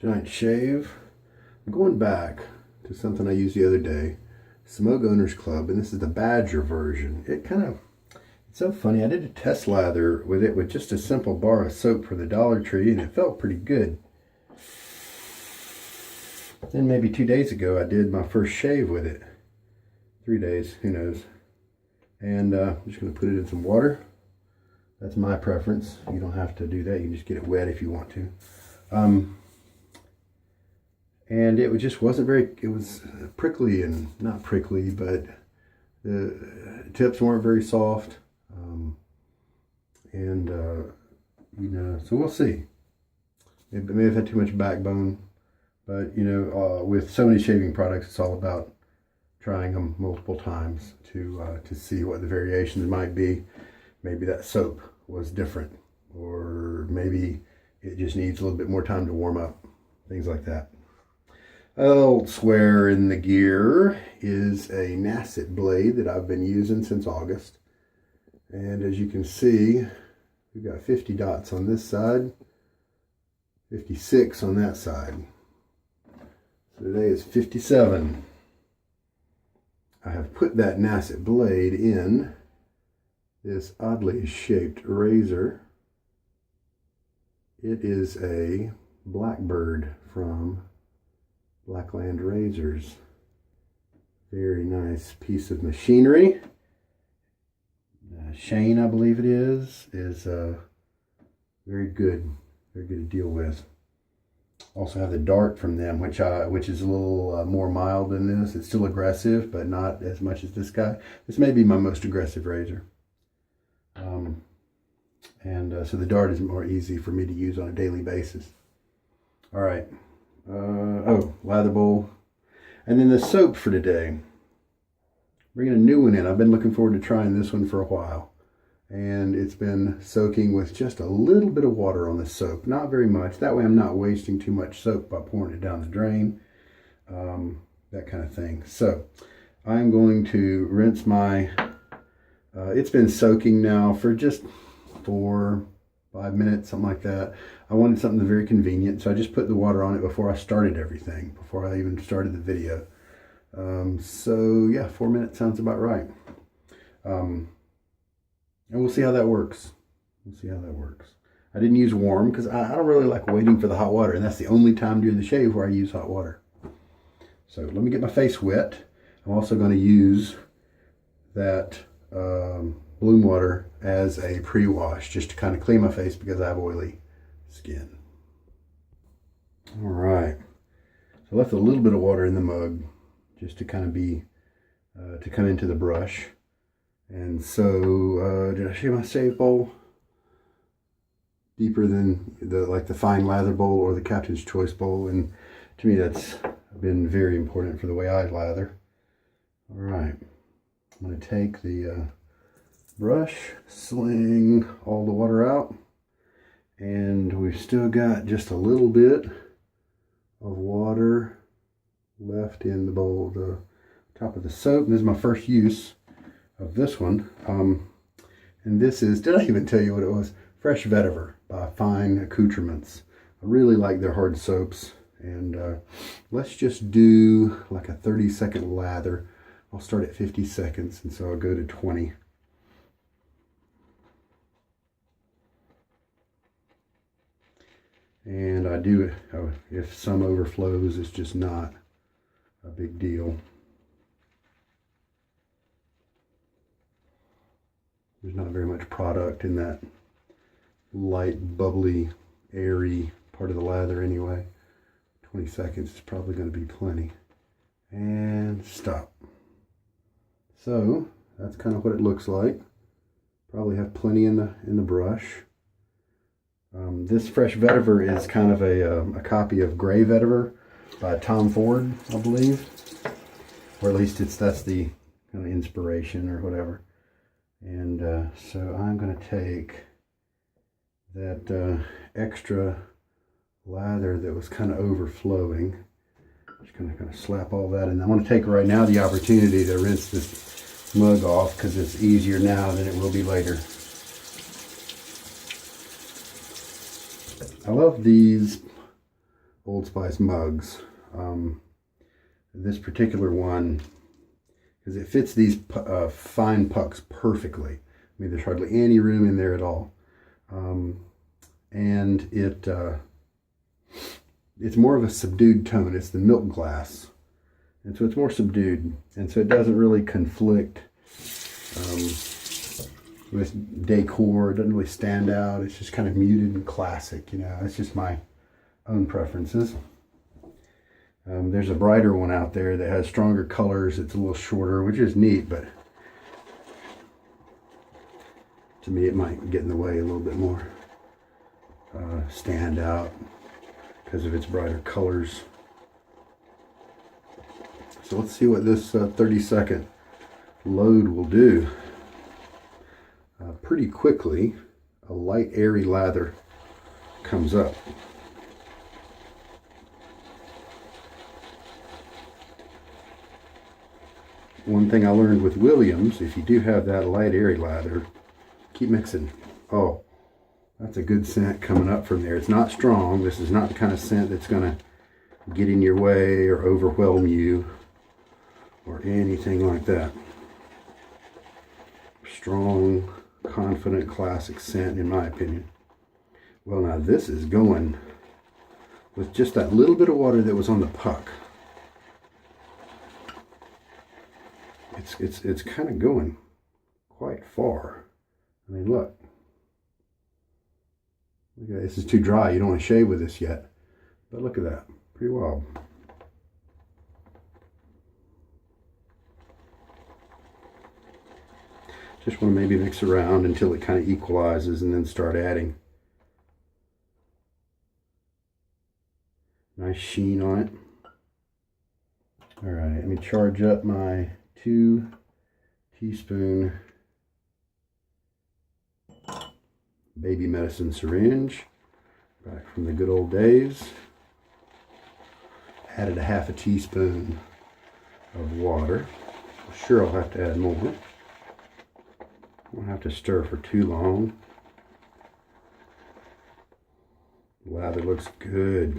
Giant shave. I'm going back to something I used the other day, Semogue Owners Club, and this is the Badger version. It's so funny. I did a test lather with it with just a simple bar of soap for the Dollar Tree, and it felt pretty good. Then maybe 2 days ago, I did my first shave with it. 3 days, who knows. And I'm just going to put it in some water. That's my preference. You don't have to do that. You can just get it wet if you want to. And it just wasn't very, it was prickly and not prickly, but the tips weren't very soft. You know, so we'll see. It may have had too much backbone, but you know, with so many shaving products, it's all about trying them multiple times to see what the variations might be. Maybe that soap was different, or maybe it just needs a little bit more time to warm up, things like that. Elsewhere in the gear is a Nacet blade that I've been using since August. And as you can see, we've got 50 dots on this side, 56 on that side. So today is 57. I have put that Nacet blade in this oddly shaped razor. It is a Blackbird from Blackland razors. Very nice piece of machinery. Shane, I believe it is very good to deal with. Also have the dart from them, which is a little more mild than this. It's still aggressive, but not as much as this guy. This may be my most aggressive razor. So the dart is more easy for me to use on a daily basis. All right. Lather bowl. And then the soap for today. Bringing a new one in. I've been looking forward to trying this one for a while. And it's been soaking with just a little bit of water on the soap. Not very much. That way I'm not wasting too much soap by pouring it down the drain. That kind of thing. So I'm going to rinse my... it's been soaking now for just 4-5 minutes, something like that. I wanted something very convenient, so I just put the water on it before I started everything, before I even started the video. So yeah, 4 minutes sounds about right. And we'll see how that works. I didn't use warm because I don't really like waiting for the hot water, and that's the only time during the shave where I use hot water. So let me get my face wet. I'm also going to use that Bloom water as a pre-wash, just to kind of clean my face because I have oily skin. All right, so I left a little bit of water in the mug just to kind of be to come into the brush. And so did I shave my shave bowl deeper than the fine lather bowl or the Captain's Choice bowl? And to me, that's been very important for the way I lather. All right, I'm going to take the brush, sling all the water out, and we've still got just a little bit of water left in the bowl, the top of the soap. And this is my first use of this one. And this is, did I even tell you what it was? Fresh Vetiver by Fine Accoutrements. I really like their hard soaps. And let's just do like a 30-second lather. I'll start at 50 seconds, and so I'll go to 20. And I do, if some overflows, it's just not a big deal. There's not very much product in that light, bubbly, airy part of the lather anyway. 20 seconds is probably going to be plenty. And stop. So that's kind of what it looks like. Probably have plenty in the brush. This Fresh Vetiver is kind of a copy of Gray Vetiver by Tom Ford, I believe. Or at least that's the kind of inspiration or whatever. And so I'm going to take that extra lather that was kind of overflowing. Just going to kind of slap all that in. I want to take right now the opportunity to rinse this mug off because it's easier now than it will be later. I love these Old Spice mugs. This particular one, because it fits these fine pucks perfectly. I mean, there's hardly any room in there at all. And it's more of a subdued tone. It's the milk glass. And so it's more subdued. And so it doesn't really conflict with decor. It doesn't really stand out. It's just kind of muted and classic, you know. It's just my own preferences. There's a brighter one out there that has stronger colors. It's a little shorter, which is neat, but to me it might get in the way a little bit more. Stand out because of its brighter colors. So let's see what this 30-second load will do. Pretty quickly, a light airy lather comes up. One thing I learned with Williams, if you do have that light airy lather, keep mixing. Oh, that's a good scent coming up from there. It's not strong. This is not the kind of scent that's going to get in your way or overwhelm you or anything like that. Strong, confident, classic scent in my opinion. Well, now this is going with just that little bit of water that was on the puck. It's kind of going quite far. I mean, look. Look at that. This is too dry. You don't want to shave with this yet. But look at that. Pretty wild. Just want to maybe mix around until it kind of equalizes and then start adding. Nice sheen on it. All right, let me charge up my 2 teaspoon baby medicine syringe, back from the good old days. Added a half a teaspoon of water. Sure, I'll have to add more. Won't have to stir for too long. Lather looks good.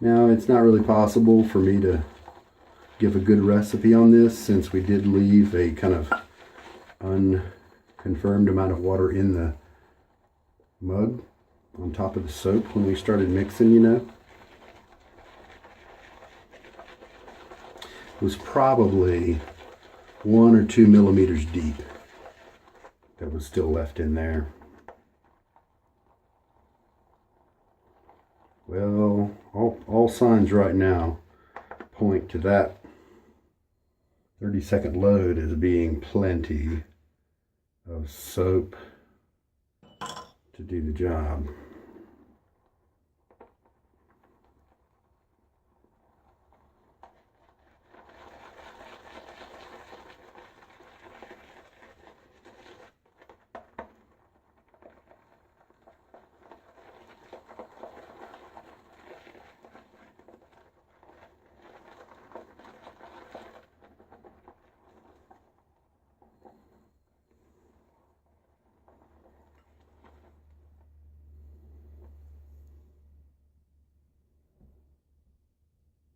Now, it's not really possible for me to give a good recipe on this since we did leave a kind of unconfirmed amount of water in the mug on top of the soap when we started mixing, you know. It was probably 1 or 2 millimeters deep that was still left in there. Well, all signs right now point to that 30-second load as being plenty of soap to do the job.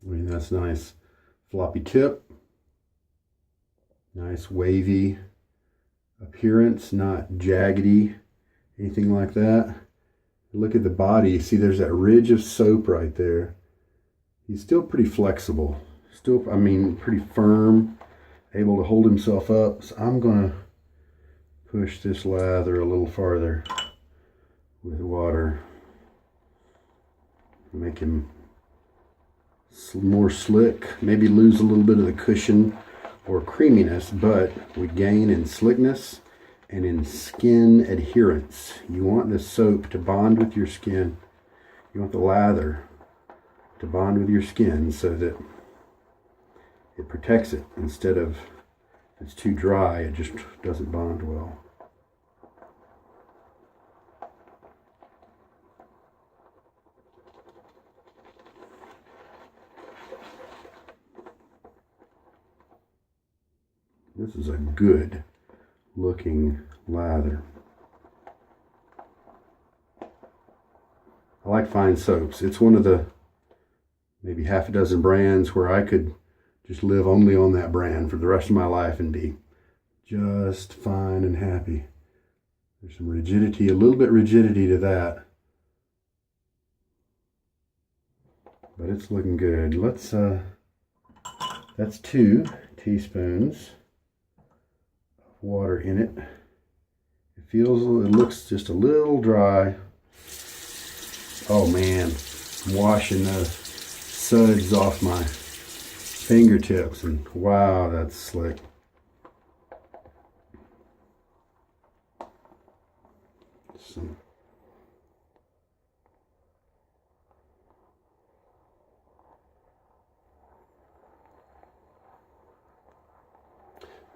I mean, that's nice floppy tip, nice wavy appearance, not jaggedy, anything like that. Look at the body. You see there's that ridge of soap right there. He's still pretty flexible, still, I mean, pretty firm, able to hold himself up. So I'm gonna push this lather a little farther with water, make him more slick, maybe lose a little bit of the cushion or creaminess, but we gain in slickness and in skin adherence. You want the soap to bond with your skin. You want the lather to bond with your skin so that it protects it instead of, if it's too dry, it just doesn't bond well. This is a good looking lather. I like fine soaps. It's one of the maybe half a dozen brands where I could just live only on that brand for the rest of my life and be just fine and happy. There's some rigidity, a little bit rigidity to that. But it's looking good. Let's, that's 2 teaspoons of water in it. It looks just a little dry. Oh man, I'm washing the suds off my fingertips, and wow, that's slick.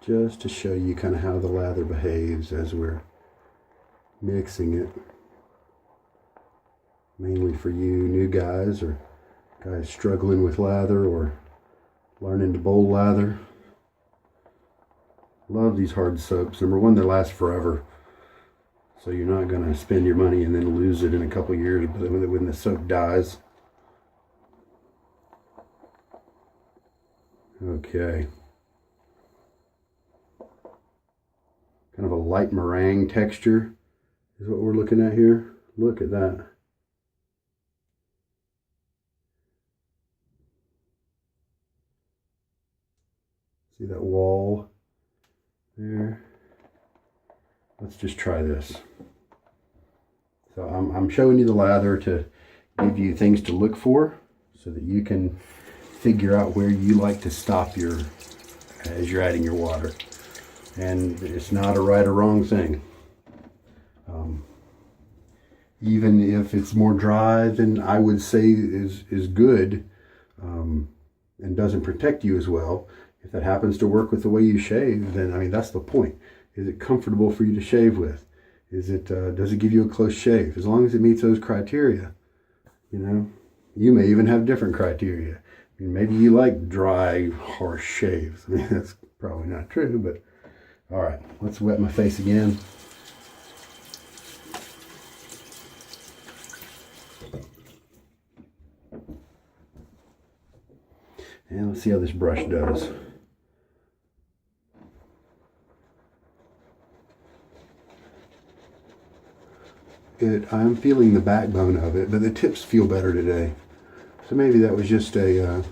Just to show you kind of how the lather behaves as we're mixing it. Mainly for you new guys or guys struggling with lather or learning to bowl lather. Love these hard soaps. Number one, they last forever. So you're not going to spend your money and then lose it in a couple years when the soap dies. Okay. Kind of a light meringue texture is what we're looking at here. Look at that. See that wall there? Let's just try this. So I'm showing you the lather to give you things to look for so that you can figure out where you like to stop as you're adding your water. And it's not a right or wrong thing. Even if it's more dry than I would say is good and doesn't protect you as well, if that happens to work with the way you shave, then I mean that's the point. Is it comfortable for you to shave with? Does it give you a close shave? As long as it meets those criteria, you know. You may even have different criteria. I mean, maybe you like dry, harsh shaves. I mean, that's probably not true, but all right, let's wet my face again. And let's see how this brush does. I'm feeling the backbone of it, but the tips feel better today. So maybe that was just a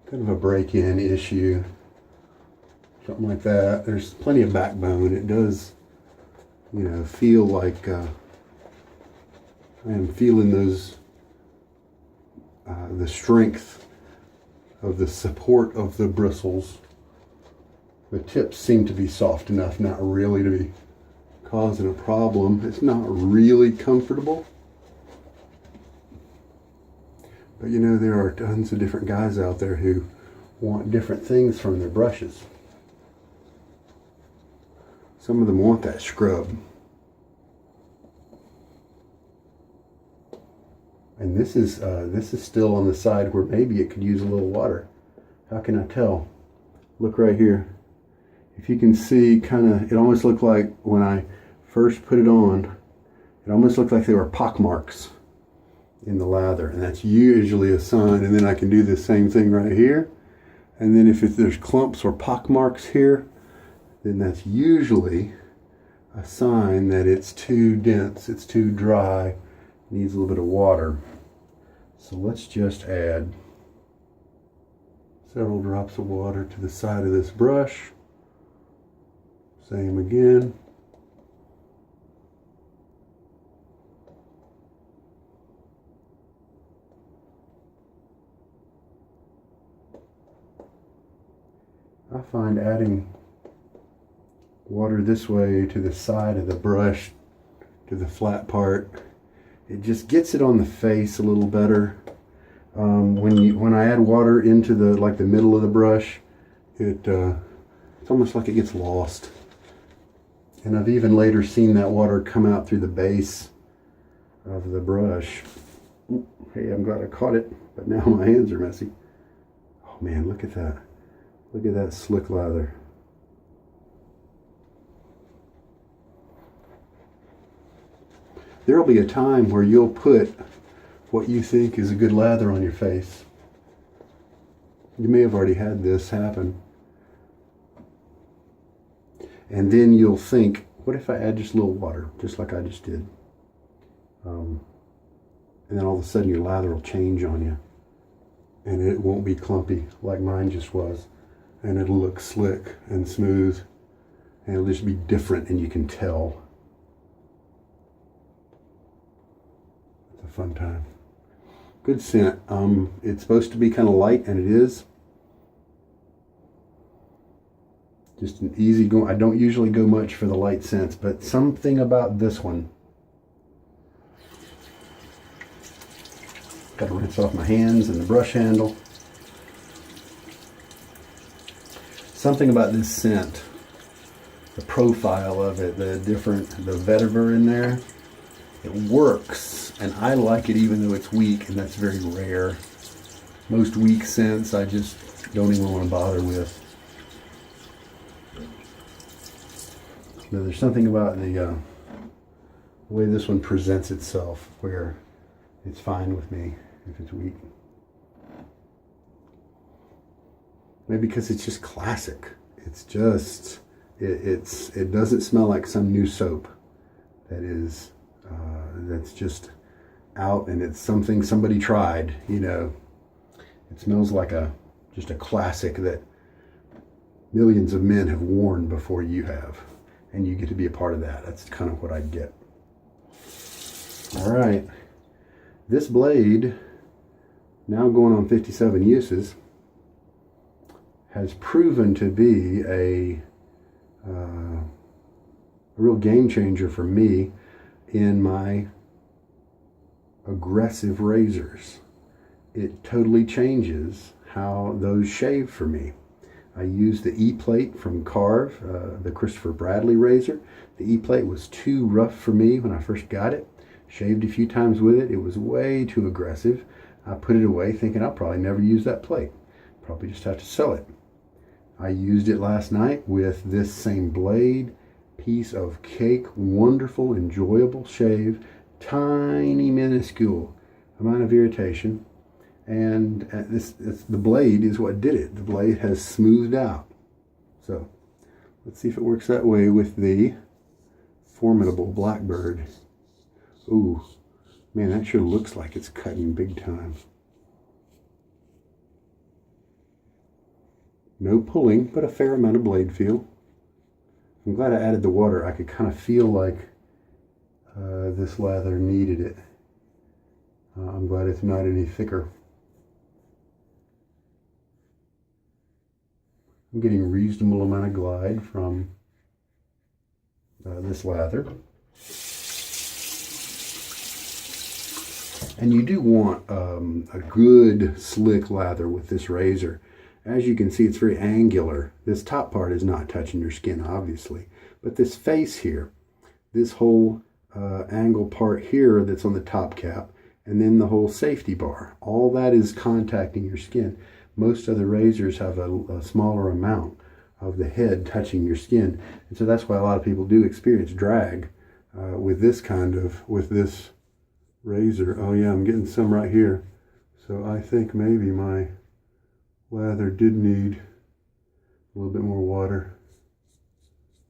kind of a break-in issue. Something like that. There's plenty of backbone. It does, you know, feel like I am feeling those, the strength of the support of the bristles. The tips seem to be soft enough not really to be causing a problem. It's not really comfortable. But you know, there are tons of different guys out there who want different things from their brushes. Some of them want that scrub. And this is still on the side where maybe it could use a little water. How can I tell? Look right here. If you can see, kind of, it almost looked like when I first put it on, it almost looked like there were pock marks in the lather, and that's usually a sign. And then I can do the same thing right here. And then if there's clumps or pock marks here, then that's usually a sign that it's too dense, it's too dry, needs a little bit of water. So let's just add several drops of water to the side of this brush. Same again. I find adding water this way to the side of the brush, to the flat part, it just gets it on the face a little better. When I add water into the middle of the brush, it's almost like it gets lost. And I've even later seen that water come out through the base of the brush. Ooh, hey, I'm glad I caught it, but now my hands are messy. Oh man, look at that. Look at that slick lather. there'll be a time where you'll put what you think is a good lather on your face. You may have already had this happen. And then you'll think, what if I add just a little water, just like I just did? And then all of a sudden your lather will change on you. And it won't be clumpy like mine just was. And it'll look slick and smooth. And it'll just be different, and you can tell. It's a fun time. Good scent. It's supposed to be kind of light, and it is. Just an easy go. I don't usually go much for the light scents, but something about this one. Got to rinse off my hands and the brush handle. Something about this scent, the profile of it, the vetiver in there, it works, and I like it even though it's weak, and that's very rare. Most weak scents I just don't even want to bother with. Now, there's something about the way this one presents itself where it's fine with me if it's weak. Maybe because it's just classic. It's just, it doesn't smell like some new soap that is, that's just out and it's something somebody tried, you know. It smells like just a classic that millions of men have worn before you have. And you get to be a part of that. That's kind of what I get. All right. This blade, now going on 57 uses, has proven to be a real game changer for me in my aggressive razors. It totally changes how those shave for me. I used the E-plate from Carve, the Christopher Bradley razor. The E-plate was too rough for me when I first got it. Shaved a few times with it. It was way too aggressive. I put it away thinking I'll probably never use that plate. Probably just have to sell it. I used it last night with this same blade. Piece of cake. Wonderful, enjoyable shave. Tiny, minuscule amount of irritation. And the blade is what did it. The blade has smoothed out. So let's see if it works that way with the formidable Blackbird. Ooh, man, that sure looks like it's cutting big time. No pulling, but a fair amount of blade feel. I'm glad I added the water. I could kind of feel like this lather needed it. I'm glad it's not any thicker. I'm getting a reasonable amount of glide from this lather. And you do want a good slick lather with this razor. As you can see, it's very angular. This top part is not touching your skin, obviously. But this face here, this whole angle part here that's on the top cap, and then the whole safety bar, all that is contacting your skin. Most other razors have a smaller amount of the head touching your skin. And so that's why a lot of people do experience drag with this razor. Oh yeah, I'm getting some right here. So I think maybe my lather did need a little bit more water.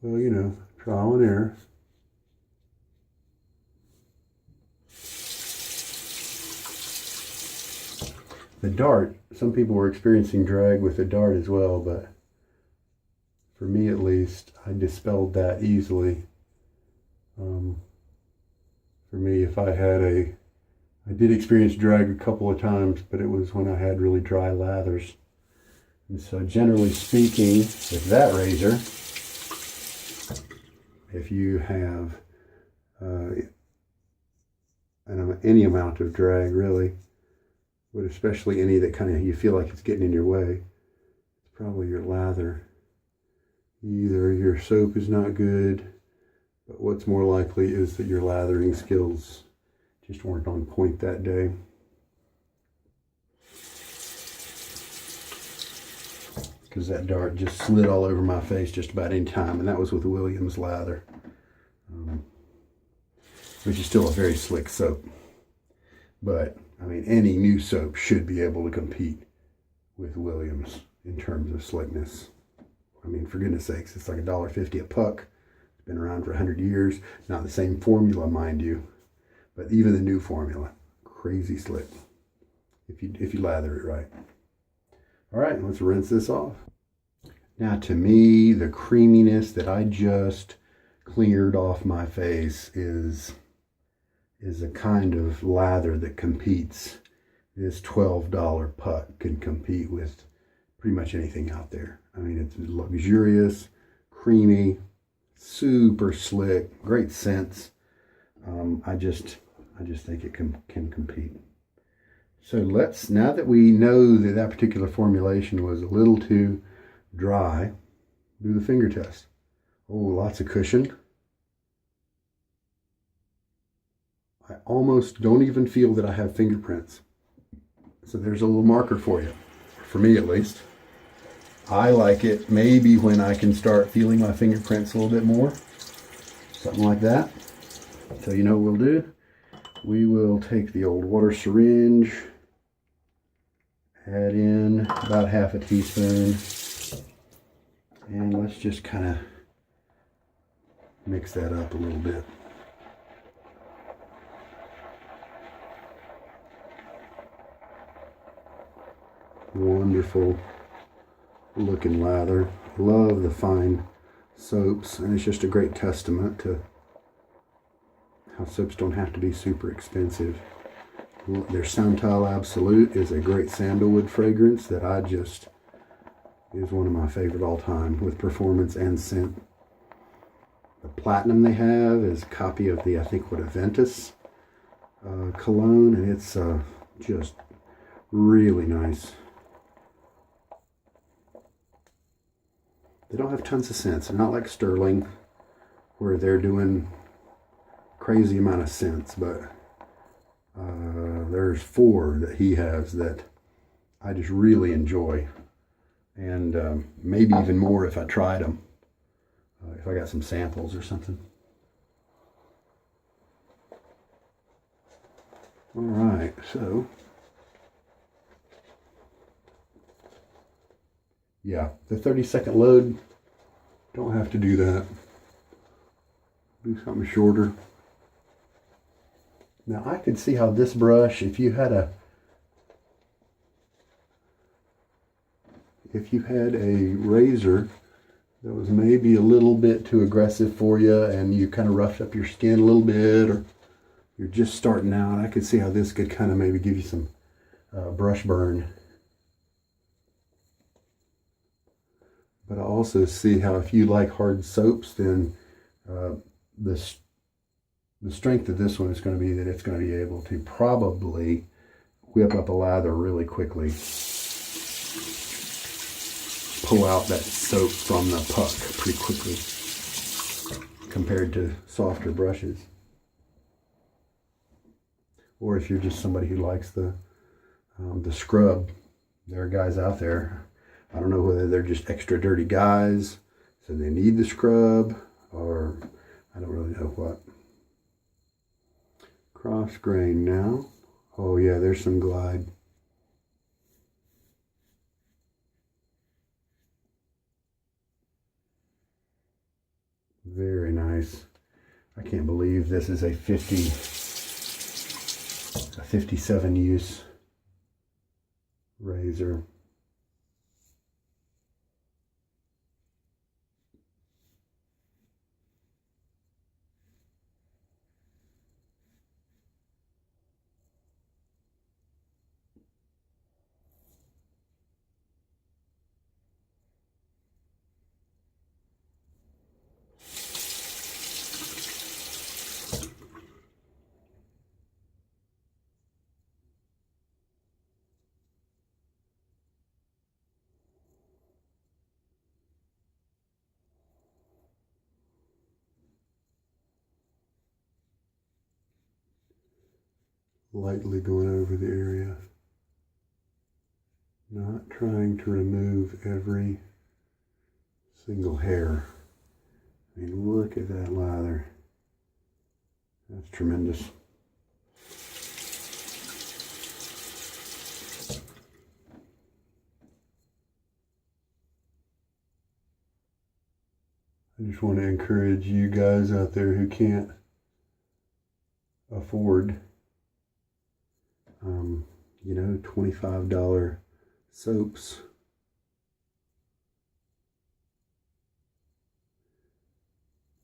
Well, you know, trial and error. The dart, some people were experiencing drag with the dart as well, but for me at least, I dispelled that easily. For me, if I had I did experience drag a couple of times, but it was when I had really dry lathers. And so generally speaking, with that razor, if you have any amount of drag really, but especially any that kind of you feel like it's getting in your way, it's probably your lather. Either your soap is not good, but what's more likely is that your lathering skills just weren't on point that day. Because that dart just slid all over my face just about any time, and that was with Williams lather. which is still a very slick soap. But, I mean, any new soap should be able to compete with Williams in terms of slickness. I mean, for goodness sakes, it's like $1.50 a puck. It's been around for 100 years. Not the same formula, mind you, but even the new formula, crazy slick if you lather it right. All right, let's rinse this off. Now, to me, the creaminess that I just cleared off my face is a kind of lather that competes. This $12 puck can compete with pretty much anything out there. I mean, it's luxurious, creamy, super slick, great scents. I just think it can compete. So now that we know that that particular formulation was a little too dry, do the finger test. Oh, lots of cushion. I almost don't even feel that I have fingerprints. So there's a little marker for you, for me at least. I like it maybe when I can start feeling my fingerprints a little bit more, something like that. So you know what we'll do? We will take the old water syringe, add in about half a teaspoon, and let's just kind of mix that up a little bit. Wonderful looking lather. Love the fine soaps, and it's just a great testament to how soaps don't have to be super expensive. Their Santal Absolute is a great sandalwood fragrance that is one of my favorite all time, with performance and scent. The Platinum they have is a copy of the, I think, Aventus cologne, and it's just really nice. They don't have tons of scents. They're not like Sterling, where they're doing crazy amount of scents, but there's 4 that he has that I just really enjoy, and maybe even more if I tried them, if I got some samples or something. All right, so yeah, the 30-second load, don't have to do that. Do something shorter. Now I could see how this brush, if you had a razor that was maybe a little bit too aggressive for you and you kind of roughed up your skin a little bit, or you're just starting out, I could see how this could kind of maybe give you some brush burn. But I also see how if you like hard soaps, then the strength of this one is going to be that it's going to be able to probably whip up a lather really quickly. Pull out that soap from the puck pretty quickly compared to softer brushes. Or if you're just somebody who likes the scrub, there are guys out there. I don't know whether they're just extra dirty guys, so they need the scrub, or I don't really know what. Cross grain now. Oh yeah, there's some glide. Very nice. I can't believe this is a 57 use razor. Lightly going over the area, not trying to remove every single hair. I mean, look at that lather. That's tremendous. I just want to encourage you guys out there who can't afford, you know, $25 soaps.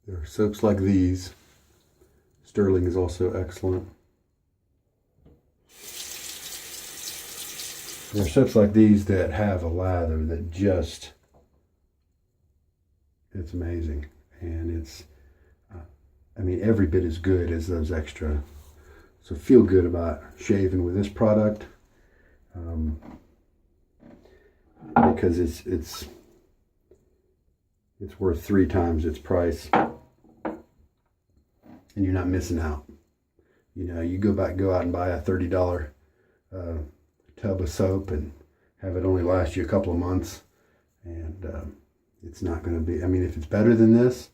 There are soaps like these. Sterling is also excellent. There are soaps like these that have a lather that just, it's amazing. And it's, I mean, every bit as good as those extra. So feel good about shaving with this product, because it's worth 3 times its price, and you're not missing out. You know, you go out and buy a $30 tub of soap and have it only last you a couple of months, and it's not going to be, I mean, if it's better than this,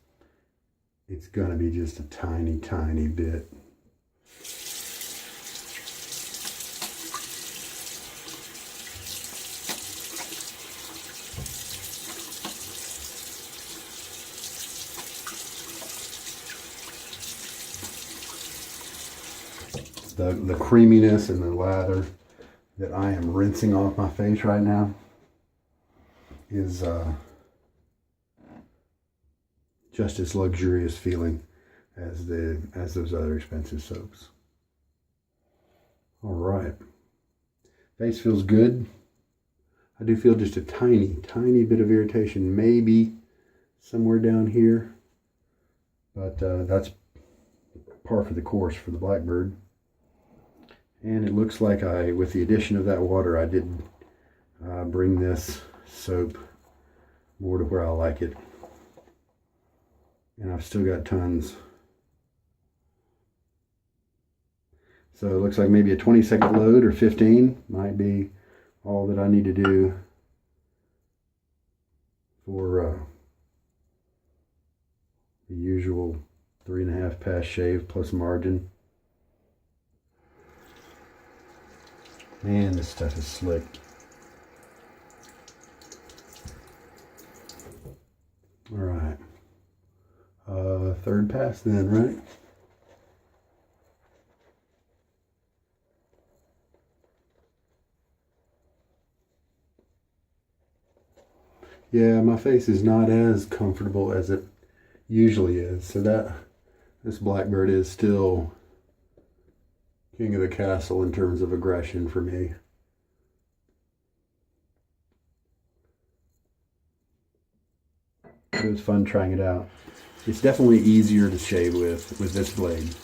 it's going to be just a tiny, tiny bit. The creaminess and the lather that I am rinsing off my face right now is just as luxurious feeling as those other expensive soaps. All right, face feels good. I do feel just a tiny, tiny bit of irritation, maybe somewhere down here, but that's par for the course for the Blackbird. And it looks like with the addition of that water, I did bring this soap more to where I like it. And I've still got tons. So it looks like maybe a 20-second load or 15 might be all that I need to do for the usual 3.5 pass shave plus margin. Man, this stuff is slick. All right. Third pass then, right? Yeah, my face is not as comfortable as it usually is. So this Blackbird is still king of the castle in terms of aggression for me. It was fun trying it out. It's definitely easier to shave with this blade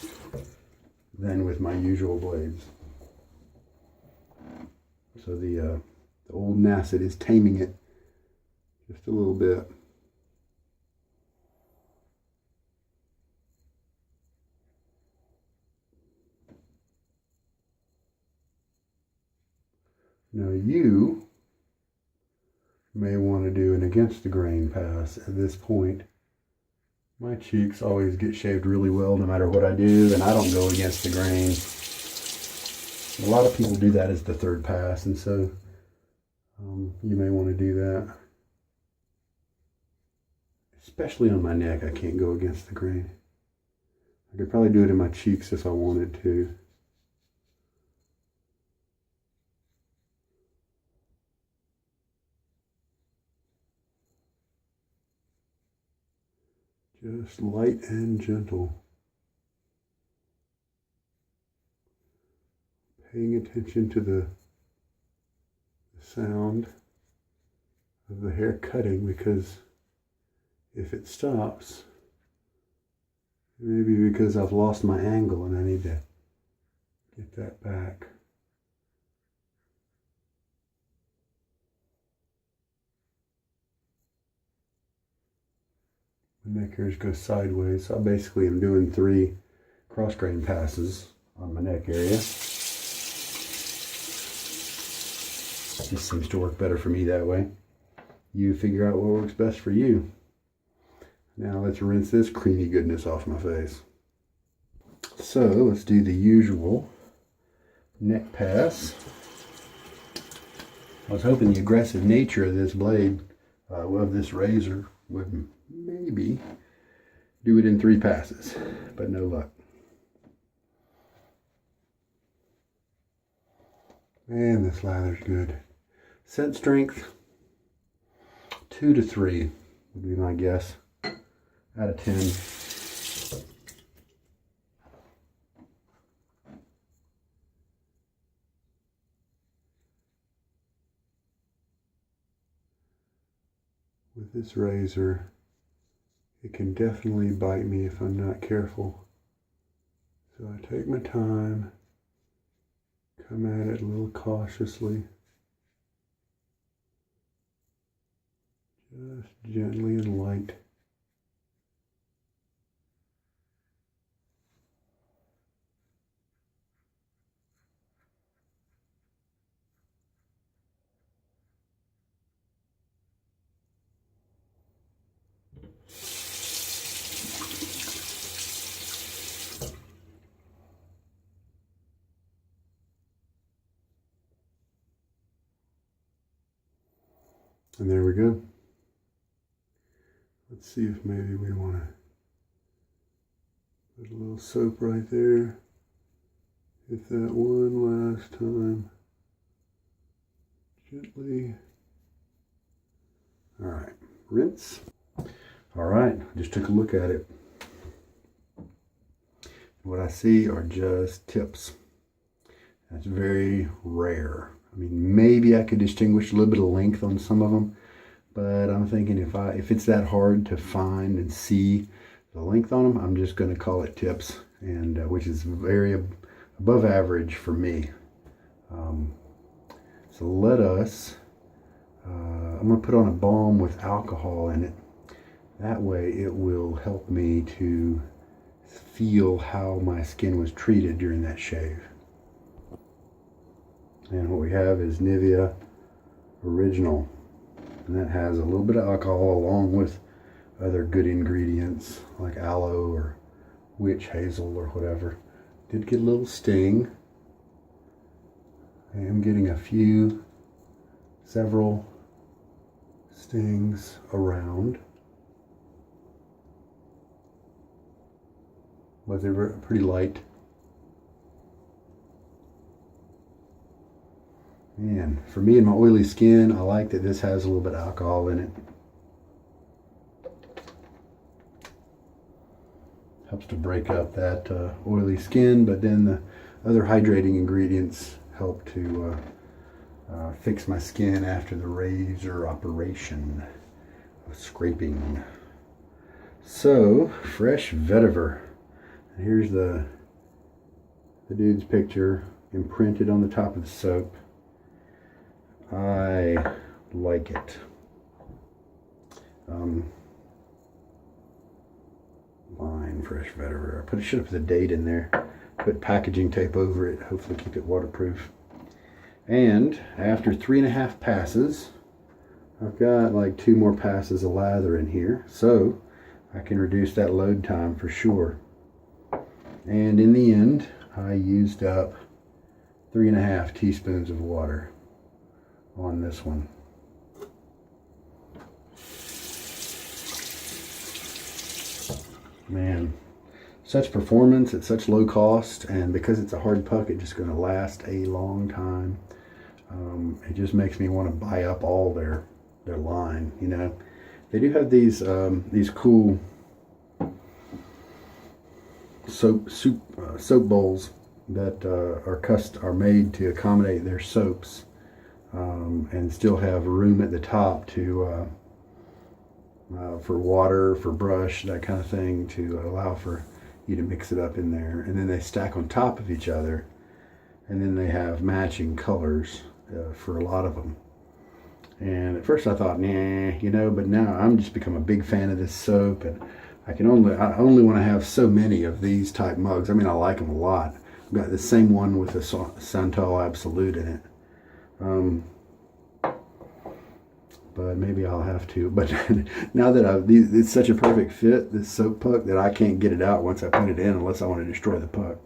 than with my usual blades. So the old Nacet is taming it just a little bit. Now you may want to do an against the grain pass at this point. My cheeks always get shaved really well no matter what I do, and I don't go against the grain. A lot of people do that as the third pass, and so you may want to do that. Especially on my neck, I can't go against the grain. I could probably do it in my cheeks if I wanted to. Just light and gentle. Paying attention to the sound of the hair cutting, because if it stops, maybe because I've lost my angle and I need to get that back. My neck hairs go sideways, so I basically am doing 3 cross grain passes on my neck area. Just seems to work better for me that way. You figure out what works best for you. Now let's rinse this creamy goodness off my face. So let's do the usual neck pass. I was hoping the aggressive nature of this blade, of this razor, would maybe do it in 3 passes, but no luck. And this lather's good. Scent strength, 2 to 3 would be my guess out of 10. With this razor, it can definitely bite me if I'm not careful. So I take my time, come at it a little cautiously, just gently and light. And there we go. Let's see if maybe we want to put a little soap right there. Hit that one last time. Gently. All right, rinse. All right, just took a look at it. What I see are just tips. That's very rare. I mean, maybe I could distinguish a little bit of length on some of them, but I'm thinking if it's that hard to find and see the length on them, I'm just going to call it tips, and which is very above average for me. So let us. I'm going to put on a balm with alcohol in it. That way, it will help me to feel how my skin was treated during that shave. And what we have is Nivea Original, and that has a little bit of alcohol along with other good ingredients like aloe or witch hazel or whatever. Did get a little sting. I am getting several stings around, but they're pretty light. And for me and my oily skin, I like that this has a little bit of alcohol in it. Helps to break up that oily skin, but then the other hydrating ingredients help to fix my skin after the razor operation of scraping. So, Fresh Vetiver. And here's the dude's picture imprinted on the top of the soap. I like it. Line Fresh Vetiver. I should have put the date in there. Put packaging tape over it. Hopefully keep it waterproof. And after 3.5 passes, I've got like 2 more passes of lather in here, so I can reduce that load time for sure. And in the end, I used up 3.5 teaspoons of water on this one. Man, such performance at such low cost, and because it's a hard puck, it's just going to last a long time. It just makes me want to buy up all their line. You know, they do have these cool soap bowls that are made to accommodate their soaps, and still have room at the top to for water, for brush, that kind of thing, to allow for you to mix it up in there. And then they stack on top of each other, and then they have matching colors for a lot of them. And at first I thought, nah, you know, but now I'm just become a big fan of this soap, and I only want to have so many of these type mugs. I mean, I like them a lot. I've got the same one with the Santal Absolute in it. but maybe I'll have to. But now that it's such a perfect fit, this soap puck, that I can't get it out once I put it in unless I want to destroy the puck.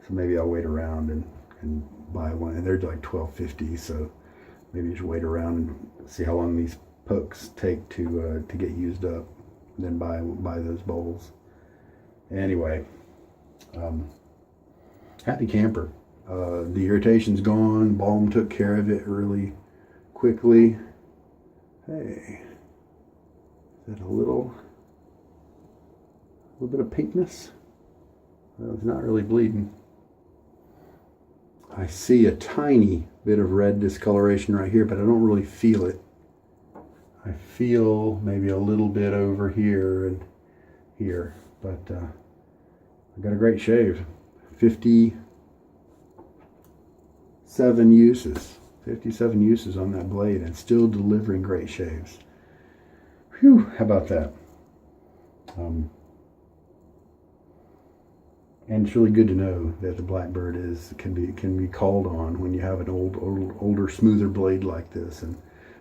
So maybe I'll wait around and buy one. And they're like $12.50, so maybe just wait around and see how long these pucks take to get used up, and then buy those bowls. Anyway, happy camper. The irritation's gone. Balm took care of it really quickly. Hey, is that a little bit of pinkness? Well, it's not really bleeding. I see a tiny bit of red discoloration right here, but I don't really feel it. I feel maybe a little bit over here and here, but I got a great shave. 57 uses. 57 uses on that blade and still delivering great shaves. Whew, how about that? And it's really good to know that the Blackbird can be called on when you have an older, smoother blade like this, and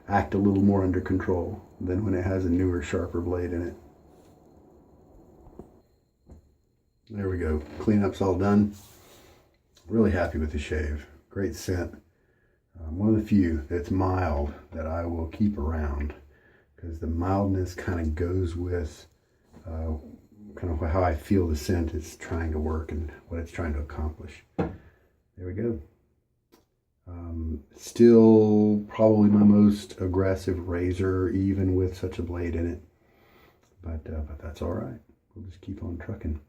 act a little more under control than when it has a newer, sharper blade in it. There we go. Cleanup's all done. Really happy with the shave. Great scent. One of the few that's mild that I will keep around, because the mildness kind of goes with kind of how I feel the scent is trying to work and what it's trying to accomplish. There we go. Still probably my most aggressive razor, even with such a blade in it. But that's all right. We'll just keep on trucking.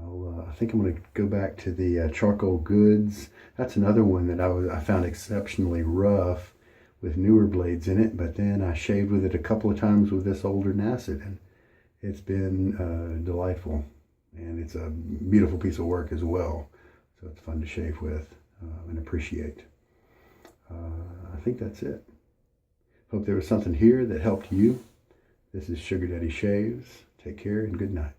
I think I'm going to go back to the Charcoal Goods. That's another one that I found exceptionally rough with newer blades in it, but then I shaved with it a couple of times with this older Nacet, and it's been delightful, and it's a beautiful piece of work as well. So it's fun to shave with and appreciate. I think that's it. Hope there was something here that helped you. This is Sugar Daddy Shaves. Take care and good night.